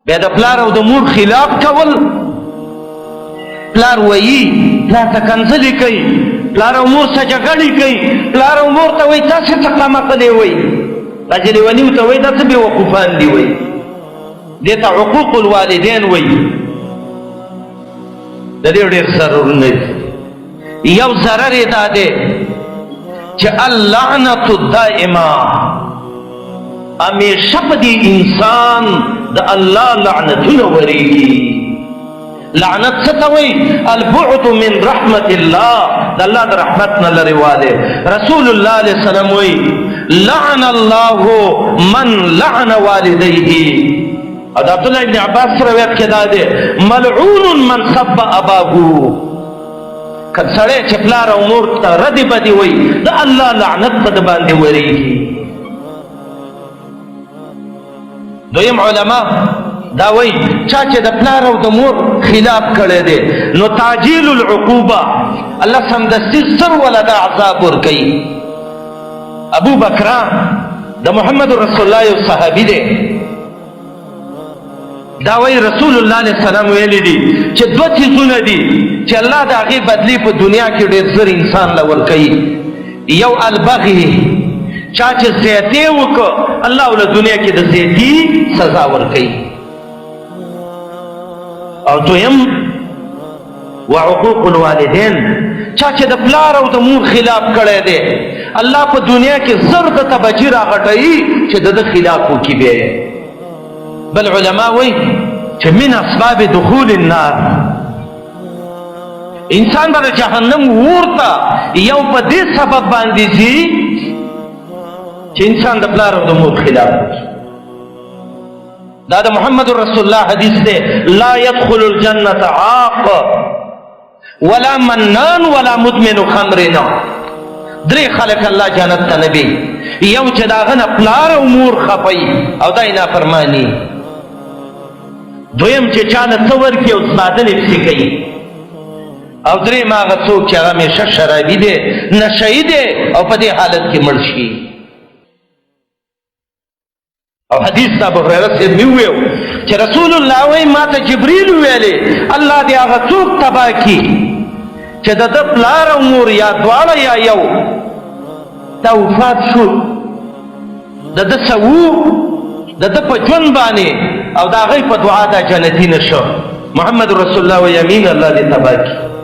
بیا د پلار او د مور خلاف کول. پلار وایي پلار ته کنځلې کوي، پلار او مور سره جګړې کوي، پلار او مور ته وایي تاسې څه قمقلې وایي، راجه لیوني ته وایي دا څه بېوقوفان دي وایي. دې ته حقوق الوالدین وایي. د دې ډېر ضرورونه دي. یو ضرر یې دا دی چې اللعنة الدائمه، همیشه په دې انسان د الله لعنتونه ورېږي. لعنت څه ته وایي؟ البعد من رحمت الله، د الله د رحمت نه لرې والی. رسول الله علیه السلام وایي لعن الله من لعن والديه. او د عبدالله ابن عباس روایت کې دا دی ملعون من سب اباه. که سړی چې پلار او مور ته ردې بدې وایي د الله لعنت په ده باندې ورېږي. دویم علما دا وایي چا چې د پلار او د مور خلاف کړی دی نو تعجیل العقوبه، الله سمدستي سر ولا د عذاب ورکوي. ابو بکر د محمد رسول الله یو صحابي دی. دا وایي رسول الله علیه السلام ویلي دي چې دوه څیزونه دي چې الله د هغې بدلې په دنیا کې ډېر زر انسان له ورکوي. یو البغي، چا چې زیاتې وکړه الله له دنیا کې د زیاتي سزا ورکوي. او دویم وعقوق الوالدین، چا چې د پلار او د مور خلاف کړی دی الله په دنیا کې زر د تبجي راغټوي چې د ده خلاف وکړي. بیا بل علما وایي چې من اسباب دخول النار، انسان به د جهنم اور ته یو په دې سبب باندې ځي چې انسان د پلار او د مور خلاف وکړي. دا د محمد رسول الله حدیث دی لا يدخل الجنة عاق ولا منان ولا مدمن خمر. درې خلک الله جنت ته نه بي، یو چې د هغه نه پلار او مور خفوي او دا یې نافرماني، دویم چې چا له څه ورکړي او څمادنې پسې کوي، او درېیم هغه څوک چې هغه همیشه شرابي دی، نشهیي دی او په دې حالت کې مړ شي. او حدیث ته ابو هريره صاحب مې وویل چې رسول الله وایي ما ته جبریل ویلې الله دې هغه څوک تباه کړي چې د ده پلار او مور یا دواړه یا یو دا وفات شو، د ده څه وو د ده په ژوند باندې او د هغوی په دعا دا جنتي نه شو. محمد رسول الله وایي امین الله دې تباه کړي.